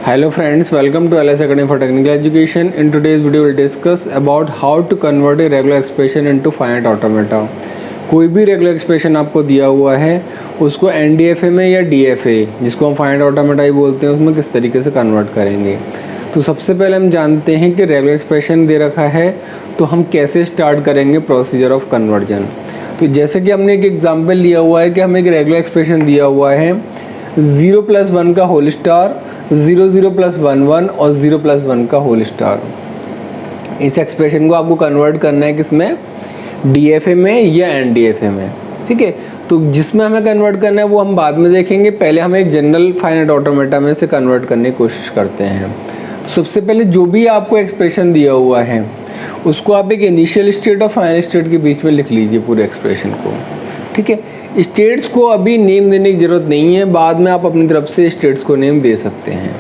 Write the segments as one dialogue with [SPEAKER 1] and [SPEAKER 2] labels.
[SPEAKER 1] Hello friends, welcome to LS Academy for Technical Education. In today's video we'll discuss about how to convert a regular expression into finite automata. कोई भी regular expression आपको दिया हुआ है उसको NDFA में या DFA जिसको हम फाइनाइट ऑटोमेटा ही बोलते हैं उसमें किस तरीके से कन्वर्ट करेंगे। तो सबसे पहले हम जानते हैं कि रेगुलर एक्सप्रेशन दे रखा है तो हम कैसे स्टार्ट करेंगे प्रोसीजर ऑफ कन्वर्जन। तो जैसे कि हमने एक एग्जाम्पल लिया हुआ है कि हमें एक रेगुलर एक्सप्रेशन दिया हुआ है 0 + 1 का होल स्टार, 0 0 + 1 1 और 0 + 1 का होल स्टार। इस एक्सप्रेशन को आपको कन्वर्ट करना है किसमें, DFA में या NDFA में। ठीक है, तो जिसमें हमें कन्वर्ट करना है वो हम बाद में देखेंगे, पहले हम एक जनरल फाइनाइट ऑटोमेटा में से कन्वर्ट करने की कोशिश करते हैं। तो सबसे पहले जो भी आपको एक्सप्रेशन दिया हुआ है उसको आप एक इनिशियल स्टेट और फाइनल स्टेट के बीच में लिख लीजिए पूरे एक्सप्रेशन को। ठीक है, स्टेट्स को अभी नेम देने की ज़रूरत नहीं है, बाद में आप अपनी तरफ से स्टेट्स को नेम दे सकते हैं।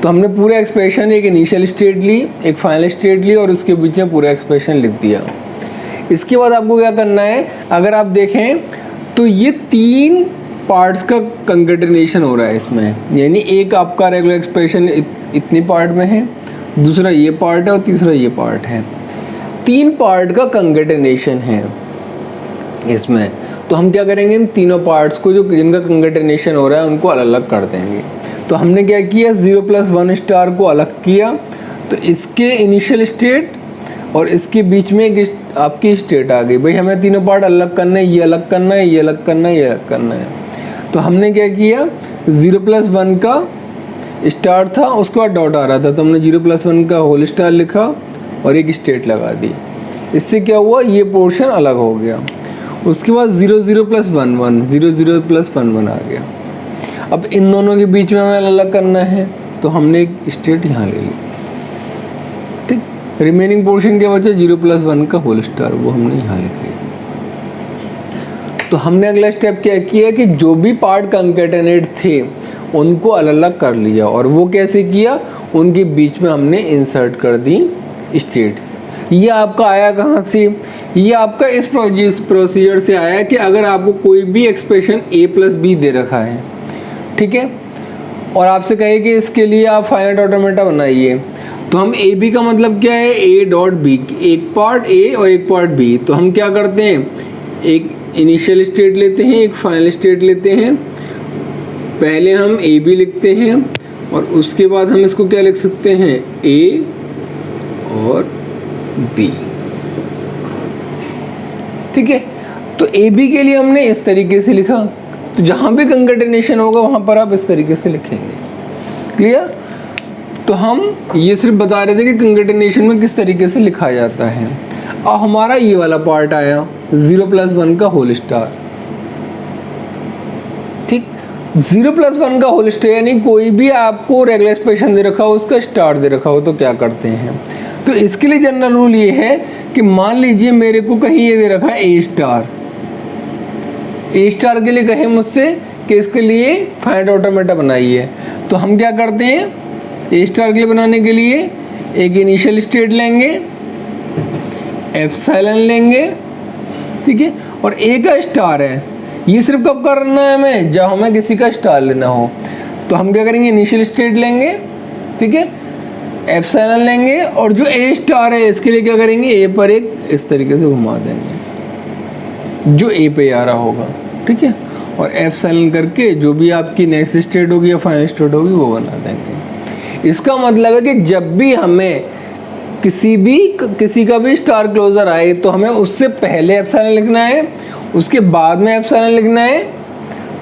[SPEAKER 1] तो हमने पूरा एक्सप्रेशन एक इनिशियल स्टेट ली, एक फाइनल स्टेट ली और उसके बीच में पूरा एक्सप्रेशन लिख दिया। इसके बाद आपको क्या करना है, अगर आप देखें तो ये 3 पार्ट्स का कंकेटेनेशन हो रहा है इसमें, यानी एक आपका रेगुलर एक्सप्रेशन इतनी पार्ट में है, दूसरा ये पार्ट है और तीसरा ये पार्ट है। 3 पार्ट का कंकेटेनेशन है इसमें। तो हम क्या करेंगे, इन तीनों पार्ट्स को जो जिनका कंकेटेनेशन हो रहा है उनको अलग अलग कर देंगे। तो हमने क्या किया, 0 + 1 स्टार को अलग किया, तो इसके इनिशियल स्टेट और इसके बीच में एक आपकी स्टेट आ गई। भाई हमें तीनों पार्ट अलग करना है, ये अलग करना है, ये अलग करना है, ये अलग करना है। तो हमने क्या किया, 0 + 1 का स्टार था, उसके बाद डॉट आ रहा था, तो हमने 0 + 1 का होल स्टार लिखा और एक स्टेट लगा दी। इससे क्या हुआ, ये पोर्शन अलग हो गया। उसके बाद 0 0 + 1 1, 0 0 + 1 1 आ गया। अब इन दोनों के बीच में हमें अलग करना है, तो हमने एक स्टेट यहाँ ले ली। ठीक, रिमेनिंग पोर्शन क्या बचा, 0 + 1 का होल स्टार, वो हमने यहाँ लिख लिया। तो हमने अगला स्टेप क्या किया कि जो भी पार्ट कंकेटेनेट थे उनको अलग अलग कर लिया, और वो कैसे किया, उनके बीच में हमने इंसर्ट कर दी स्टेट्स। ये आपका आया कहाँ से, ये आपका इस प्रोसीजर से आया कि अगर आपको कोई भी एक्सप्रेशन A + B दे रखा है, ठीक है, और आपसे कहे कि इसके लिए आप फाइनाइट ऑटोमेटा बनाइए, तो हम AB का मतलब क्या है, A.B, एक पार्ट A और एक पार्ट B। तो हम क्या करते हैं, एक इनिशियल स्टेट लेते हैं, एक फाइनल स्टेट लेते हैं। पहले हम AB लिखते हैं और उसके बाद हम इसको क्या लिख सकते हैं, A और B। ठीक है, तो AB के लिए हमने इस तरीके से लिखा, तो जहाँ भी कंकेटेनेशन होगा वहाँ पर आप इस तरीके से लिखेंगे। क्लियर? तो हम ये सिर्फ बता रहे थे कि कंकेटेनेशन में किस तरीके से लिखा जाता है। अब हमारा ये वाला पार्ट आया 0 + 1 का होल स्टार। ठीक, 0 + 1 का होल स्टार यानी कोई भी आपको रेगुलर एक्सप्रेशन दे रखा हो उसका स्टार दे रखा हो, तो क्या करते हैं, तो इसके लिए जनरल रूल ये है कि मान लीजिए मेरे को कहीं ये दे रखा है A स्टार। A स्टार के लिए कहे मुझसे कि इसके लिए फाइनाइट ऑटोमेटा बनाइए, तो हम क्या करते हैं, A स्टार के लिए बनाने के लिए एक इनिशियल स्टेट लेंगे, एप्सिलॉन लेंगे, ठीक है, और A का स्टार है, ये सिर्फ कब करना है हमें, जब हमें किसी का स्टार लेना हो। तो हम क्या करेंगे, इनिशियल स्टेट लेंगे, ठीक है, एप्सिलॉन लेंगे, और जो A स्टार है इसके लिए क्या करेंगे, A पर एक इस तरीके से घुमा देंगे जो A पे आ रहा होगा। ठीक है, और एप्सिलॉन करके जो भी आपकी नेक्स्ट स्टेट होगी या फाइनल स्टेट होगी वो बना देंगे। इसका मतलब है कि जब भी हमें किसी का भी स्टार क्लोजर आए तो हमें उससे पहले एप्सिलॉन लिखना है, उसके बाद में एप्सिलॉन लिखना है,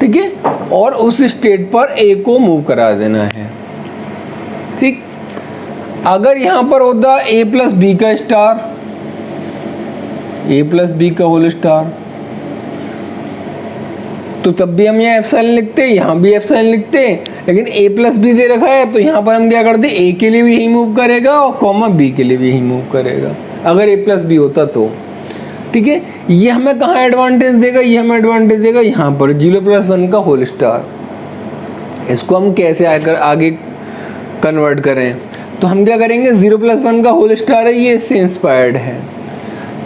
[SPEAKER 1] ठीक है, और उस स्टेट पर A को मूव करा देना है। ठीक, अगर यहाँ पर होता A + B का स्टार, A + B का होल स्टार, तो तब भी हम यहाँ एप्सिलॉन लिखते, यहाँ भी एप्सिलॉन लिखते, लेकिन A + B दे रखा है तो यहाँ पर हम क्या करते, A के लिए भी यही मूव करेगा और कॉमा B के लिए भी यही मूव करेगा अगर A + B होता तो। ठीक है, ये हमें कहाँ एडवांटेज देगा, ये हमें एडवांटेज देगा यहाँ पर 0 + 1 का होल स्टार। इसको हम कैसे आगे कन्वर्ट करें, तो हम क्या करेंगे, 0 + 1 का होल स्टार है, ये इससे इंस्पायर्ड है,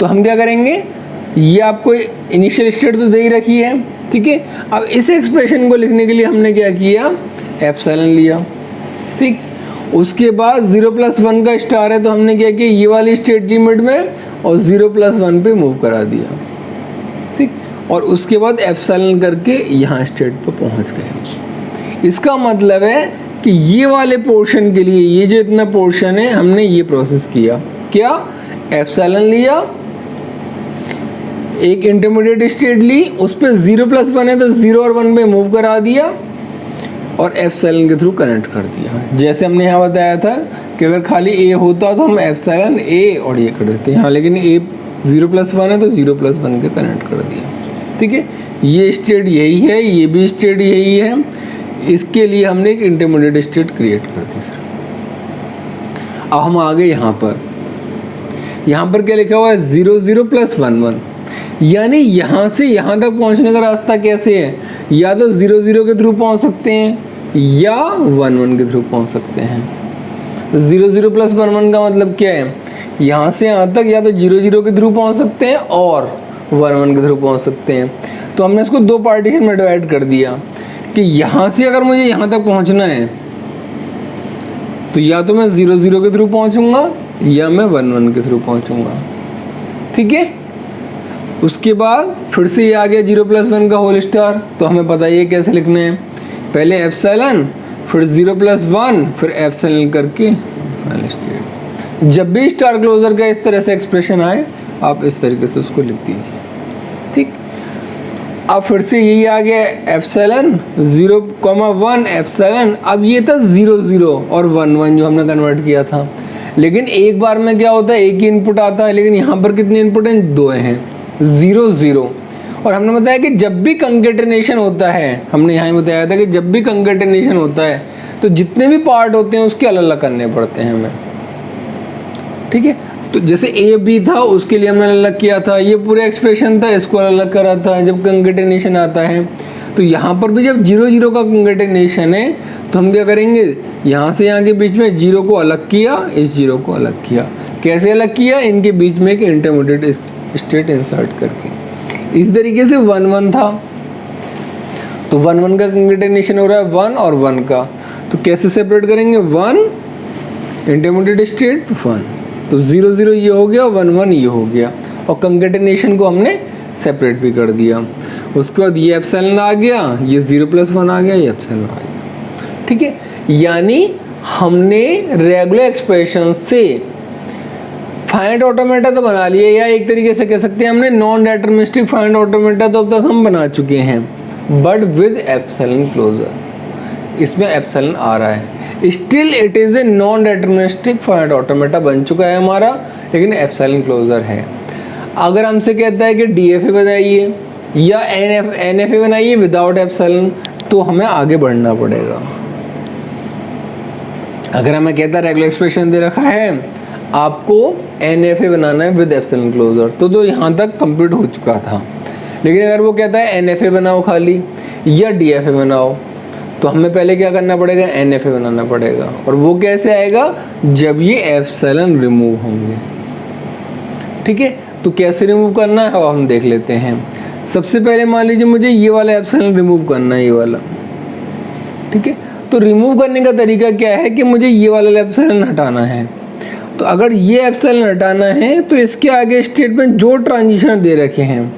[SPEAKER 1] तो हम क्या करेंगे, ये आपको इनिशियल स्टेट तो दे ही रखी है, ठीक है। अब इस एक्सप्रेशन को लिखने के लिए हमने क्या किया, एप्सिलॉन लिया, ठीक। उसके बाद 0+1 का स्टार है तो हमने क्या किया, ये वाली स्टेट लिमिट में और 0+1 पे मूव करा दिया, ठीक। और उसके बाद एप्सिलॉन करके यहाँ स्टेट पर पहुँच गए। इसका मतलब है कि ये वाले पोर्शन के लिए, ये जो इतना पोर्शन है, हमने ये प्रोसेस किया, क्या, एप्सिलॉन लिया, एक इंटरमीडिएट स्टेट ली, उस पर 0+1 है तो 0 और 1 पे मूव करा दिया और एप्सिलॉन के थ्रू कनेक्ट कर दिया। जैसे हमने यहाँ बताया था कि अगर खाली ए होता तो हम एप्सिलॉन ए और ये कर देते हैं, लेकिन ए 0+1 है तो 0+1 के कनेक्ट कर दिया, ठीक है। ये स्टेट यही है, ये भी स्टेट यही है, इसके लिए हमने एक इंटरमीडिएट स्टेट क्रिएट कर दी सर। अब हम आ गए यहाँ पर क्या लिखा हुआ है, 0 0+1 1, यानी यहाँ से यहाँ तक पहुँचने का रास्ता कैसे है, या तो 0 0 के थ्रू पहुँच सकते हैं या 1 1 के थ्रू पहुँच सकते हैं। 0 0+1 का मतलब क्या है, यहाँ से यहाँ तक या तो 0 0 के थ्रू पहुँच सकते हैं और 1 1 के थ्रू पहुँच सकते हैं। तो हमने इसको दो पार्टीशन में डिवाइड कर दिया कि यहाँ से अगर मुझे यहाँ तक पहुँचना है तो या तो मैं 0 0 के थ्रू पहुँचूंगा या मैं 1 1 के थ्रू पहुँचूंगा, ठीक है। उसके बाद फिर से ये आ गया 0+1 का होल स्टार, तो हमें पता ही है कैसे लिखना है, पहले एप्सिलॉन फिर 0+1 फिर एप्सिलॉन करके फाइनल स्टेट। जब भी स्टार क्लोजर का इस तरह से एक्सप्रेशन आए आप इस तरीके से उसको लिख दीजिए, ठीक। अब फिर से यही आ गया एप्सिलॉन 0,1 एप्सिलॉन, अब ये था 0 0 और 1 1 जो हमने कन्वर्ट किया था, लेकिन एक बार में क्या होता है, एक ही इनपुट आता है, लेकिन यहाँ पर कितने इनपुट हैं, 2 हैं, 0 0। और हमने बताया कि जब भी कंकेटेनेशन होता है, हमने यहाँ बताया था कि जब भी कंकेटेनेशन होता है तो जितने भी पार्ट होते हैं उसके अलग अलग करने पड़ते हैं हमें, ठीक है। तो जैसे ए बी था उसके लिए हमने अलग किया था, ये पूरा एक्सप्रेशन था, इसको अलग करा था जब कंकेटेनेशन आता है। तो यहाँ पर भी जब 0 0 का कंकेटेनेशन है तो हम क्या करेंगे, यहाँ से यहाँ के बीच में 0 को अलग किया, इस 0 को अलग किया। कैसे अलग किया, इनके बीच में एक इंटरमीडिएट स्टेट इंसर्ट करके। इस तरीके से 1 1 था तो 1 1 का कंकेटेनेशन हो रहा है 1 और 1 का, तो कैसे सेपरेट करेंगे, 1 इंटरमीडिएट स्टेट 1, तो 0 0 ये हो गया, 1 1 ये हो गया, और कंकेटेनेशन को हमने सेपरेट भी कर दिया। उसके बाद ये एप्सिलॉन आ गया, ये 0+1 आ गया, ये एप्सिलॉन आ गया, ठीक है। यानी हमने रेगुलर एक्सप्रेशन से फाइनाइट ऑटोमेटा तो बना लिए, या एक तरीके से कह सकते हैं हमने नॉन डिटरमिनिस्टिक फाइनाइट ऑटोमेटा तो अब तक हम बना चुके हैं, बट विद एप्सिलॉन क्लोजर। इसमें एप्सिलॉन आ रहा है, still it is a non deterministic finite automata बन चुका है हमारा, लेकिन एप्सिलॉन क्लोजर है। अगर हमसे कहता है कि DFA बनाइए या NFA बनाइए विदाउट एप्सिलॉन, तो हमें आगे बढ़ना पड़ेगा। अगर हमें कहता है रेगुलर एक्सप्रेशन दे रखा है आपको NFA बनाना है विद एप्सिलॉन क्लोजर, तो यहाँ तक कंप्लीट हो चुका था। लेकिन अगर वो कहता है NFA बनाओ खाली या DFA बनाओ, तो हमें पहले क्या करना पड़ेगा, NFA बनाना पड़ेगा। और वो कैसे आएगा, जब ये एप्सिलॉन रिमूव होंगे, ठीक है। तो कैसे रिमूव करना है हम देख लेते हैं। सबसे पहले मान लीजिए मुझे ये वाला एप्सिलॉन रिमूव करना है, ये वाला, ठीक है। तो रिमूव करने का तरीका क्या है कि मुझे ये वाला एप्सिलॉन हटाना है। तो अगर ये एप्सिलॉन हटाना है तो इसके आगे स्टेटमेंट जो ट्रांजिशन दे रखे हैं,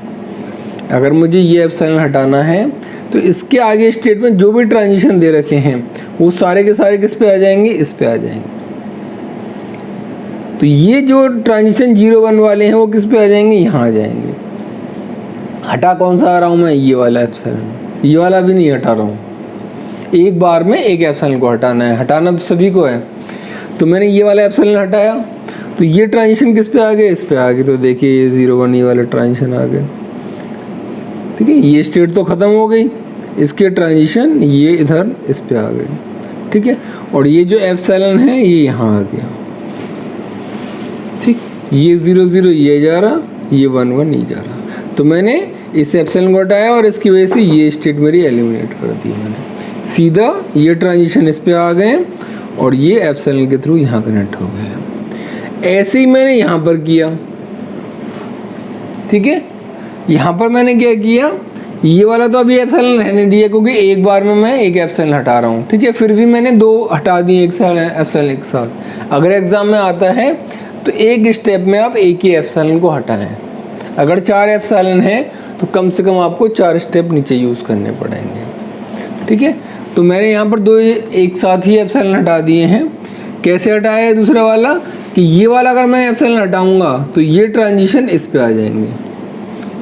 [SPEAKER 1] अगर मुझे ये एप्सिलॉन हटाना है तो इसके आगे स्टेटमेंट जो भी ट्रांजिशन दे रखे हैं वो सारे के सारे किस पे आ जाएंगे, इस पे आ जाएंगे। तो ये जो ट्रांजिशन 0 1 वाले हैं वो किस पे आ जाएंगे, यहाँ आ जाएंगे। हटा कौन सा आ रहा हूँ मैं, ये वाला एप्सिलॉन, ये वाला भी नहीं हटा रहा हूँ। एक बार में एक एप्सिलॉन को हटाना है, हटाना तो सभी को है। तो मैंने ये वाला एप्सिलॉन हटाया तो ये ट्रांजिशन किस पे आ गए, इस पे आ गए। तो देखिए ये 0 1 ये वाले ट्रांजिशन आ गए, ठीक है। ये स्टेट तो ख़त्म हो गई, इसके ट्रांजिशन ये इधर इस पे आ गए, ठीक है। और ये जो एप्सिलॉन है ये यहाँ आ गया, ठीक। ये 0 0 ये जा रहा, ये 1 1 नहीं जा रहा। तो मैंने इस एप्सिलॉन को हटाया और इसकी वजह से ये स्टेट मेरी एलिमिनेट कर दी मैंने। सीधा ये ट्रांजिशन इस पे आ गए और ये एप्सिलॉन के थ्रू यहाँ कनेक्ट हो गए। ऐसे ही मैंने यहाँ पर किया, ठीक है। यहाँ पर मैंने क्या किया, ये वाला तो अभी एप्सिलॉन रहने दिया क्योंकि एक बार में मैं एक एप्सिलॉन हटा रहा हूँ, ठीक है। फिर भी मैंने 2 हटा दिए एक एप्सिलॉन एक साथ। अगर एग्जाम में आता है तो एक स्टेप में आप एक ही एप्सिलॉन को हटाएं। अगर 4 एप्सिलॉन है तो कम से कम आपको 4 स्टेप नीचे यूज़ करने पड़ेंगे, ठीक है। तो मैंने यहाँ पर 2 एक साथ ही एप्सिलॉन हटा दिए हैं। कैसे हटाया है दूसरा वाला कि ये वाला अगर मैं एप्सिलॉन हटाऊँगा तो ये ट्रांजिशन इस पे आ जाएंगे।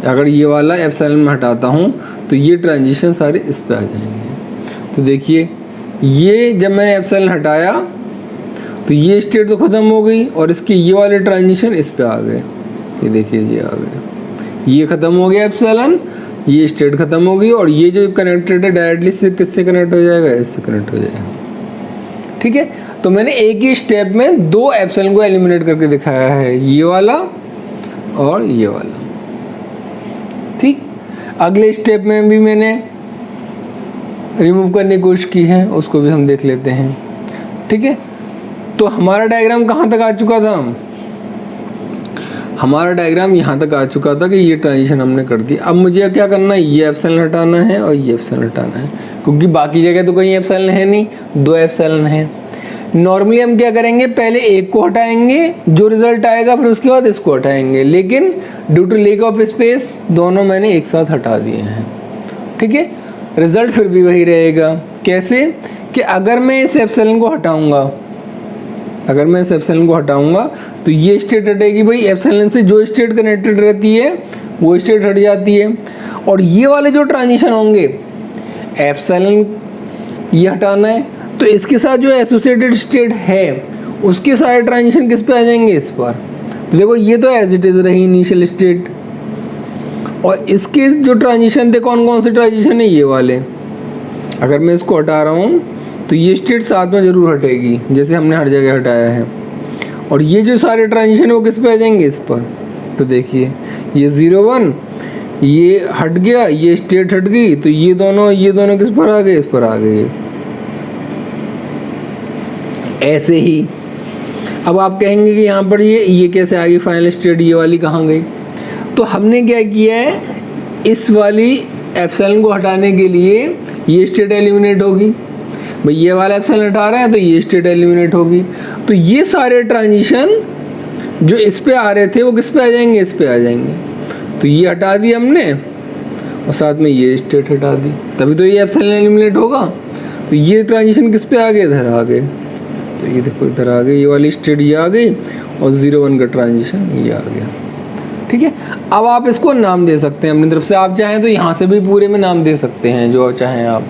[SPEAKER 1] अगर ये वाला एप्सिलॉन में हटाता हूँ तो ये ट्रांजिशन सारे इस पे आ जाएंगे। तो देखिए ये जब मैंने एप्सिलॉन हटाया तो ये स्टेट तो ख़त्म हो गई और इसके ये वाले ट्रांजिशन इस पे आ गए। ये देखिए ये आ गए, ये ख़त्म हो गया एप्सिलॉन, ये स्टेट ख़त्म हो गई और ये जो कनेक्टेड है डायरेक्टली से किससे कनेक्ट हो जाएगा, इससे कनेक्ट हो जाएगा, ठीक है। तो मैंने एक ही स्टेप में 2 एप्सिलॉन को एलिमिनेट करके दिखाया है, ये वाला और ये वाला, ठीक। अगले स्टेप में भी मैंने रिमूव करने की कोशिश की है, उसको भी हम देख लेते हैं, ठीक है। तो हमारा डायग्राम कहाँ तक आ चुका था, हमारा डायग्राम यहाँ तक आ चुका था कि ये ट्रांजिशन हमने कर दी। अब मुझे क्या करना है, ये एप्सिलॉन हटाना है और ये एप्सिलॉन हटाना है, क्योंकि बाकी जगह तो कहीं एप्सिलॉन है नहीं, 2 एप्सिलॉन है। नॉर्मली हम क्या करेंगे, पहले एक को हटाएंगे, जो रिजल्ट आएगा फिर उसके बाद इसको हटाएंगे, लेकिन due to lack of space दोनों मैंने एक साथ हटा दिए हैं, ठीक है। रिजल्ट फिर भी वही रहेगा। कैसे कि अगर मैं इस एप्सिलॉन को हटाऊंगा, अगर मैं इस एप्सिलॉन को हटाऊंगा तो ये स्टेट हटेगी, भाई एप्सिलॉन से जो स्टेट कनेक्टेड रहती है वो स्टेट हट जाती है। और ये वाले जो ट्रांजिशन होंगे, एप्सिलॉन ये हटाना है तो इसके साथ जो एसोसिएटेड स्टेट है उसके सारे ट्रांजिशन किस पे आ जाएंगे, इस पर। तो देखो ये तो एज इट इज़ रही इनिशियल स्टेट, और इसके जो ट्रांजिशन थे कौन कौन से ट्रांजिशन है, ये वाले। अगर मैं इसको हटा रहा हूँ तो ये स्टेट साथ में ज़रूर हटेगी, जैसे हमने हर जगह हटाया है। और ये जो सारे ट्रांजिशन है वो किस पे आ जाएंगे, इस पर। तो देखिए ये 0 1 ये हट गया, ये स्टेट हट गई, तो ये दोनों किस पर आ गए, इस पर आ गए। ऐसे ही अब आप कहेंगे कि यहाँ पर ये कैसे आ गई फाइनल स्टेट, ये वाली कहाँ गई। तो हमने क्या किया है, इस वाली एप्सिलॉन को हटाने के लिए ये स्टेट एलिमिनेट होगी, भाई ये वाला एप्सिलॉन हटा रहे हैं तो ये स्टेट एलिमिनेट होगी। तो ये सारे ट्रांजिशन जो इस पे आ रहे थे वो किस पे आ जाएंगे, इस पे आ जाएंगे। तो ये हटा दी हमने और साथ में ये स्टेट हटा दी, तभी तो ये एप्सिलॉन एलिमिनेट होगा। तो ये ट्रांजिशन किस पे आ गए, इधर आ गए। तो ये देखो इधर आ गई, ये वाली स्टेट ये आ गई और 0 1 का ट्रांजिशन ये आ गया, ठीक है। अब आप इसको नाम दे सकते हैं अपनी तरफ से, आप चाहें तो यहाँ से भी पूरे में नाम दे सकते हैं जो चाहें आप,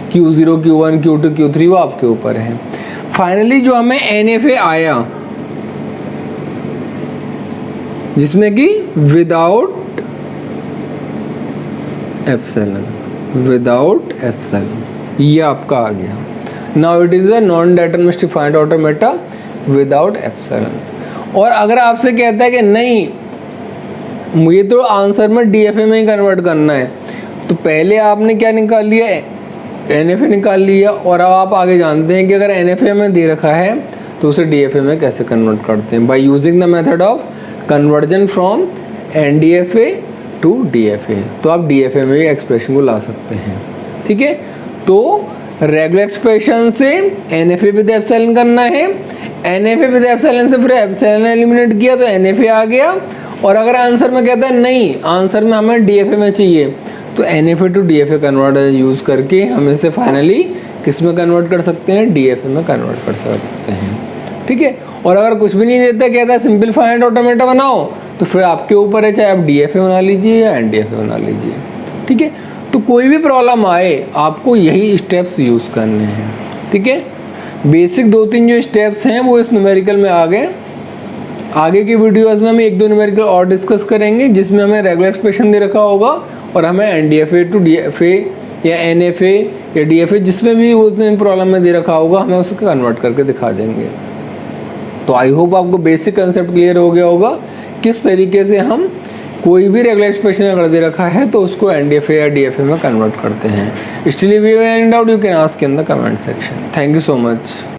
[SPEAKER 1] Q0 Q1 Q2 Q3 वो आपके ऊपर है। फाइनली जो हमें NFA आया जिसमें कि विदाउट एप्सिलॉन, ये आपका आ गया। Now it is a non deterministic finite automata without epsilon. और अगर आपसे कहता है कि नहीं मुझे तो आंसर में DFA में ही कन्वर्ट करना है, तो पहले आपने क्या निकाल लिया, NFA निकाल लिया, और अब आप आगे जानते हैं कि अगर NFA में दे रखा है तो उसे DFA में कैसे कन्वर्ट करते हैं, by using the method of conversion from NDFA to DFA। तो आप DFA में भी एक्सप्रेशन को ला सकते हैं, ठीक है। तो रेगुलर एक्सप्रेशन से NFA विद एप्सिलॉन करना है, NFA विद एप्सिलॉन से फिर एप्सिलॉन एलिमिनेट किया तो NFA आ गया। और अगर आंसर में कहता है नहीं आंसर में हमें DFA में चाहिए, तो NFA to DFA converter use करके हम इसे फाइनली किस में कन्वर्ट कर सकते हैं, DFA में कन्वर्ट कर सकते हैं, ठीक है। और अगर कुछ भी नहीं देता, कहता है सिंपल फाइनाइट ऑटोमेटा बनाओ, तो फिर आपके ऊपर है, चाहे आप DFA बना लीजिए या NDFA बना लीजिए, ठीक है। तो कोई भी प्रॉब्लम आए आपको यही स्टेप्स यूज़ करने हैं, ठीक है। बेसिक 2-3 जो स्टेप्स हैं वो इस न्यूमेरिकल में आ गए। आगे की वीडियोस में हम 1-2 न्यूमेरिकल और डिस्कस करेंगे जिसमें हमें रेगुलर एक्सप्रेशन दे रखा होगा और हमें NDFA टू DFA या NFA या DFA जिसमें भी उस प्रॉब्लम में दे रखा होगा हमें उसको कन्वर्ट करके दिखा देंगे। तो आई होप आपको बेसिक कंसेप्ट क्लियर हो गया होगा किस तरीके से हम कोई भी रेगुलर एक्सप्रेशन अगर दे रखा है तो उसको NDFA या DFA में कन्वर्ट करते हैं। Still if you have any doubt you can ask in the comment section. Thank you so much.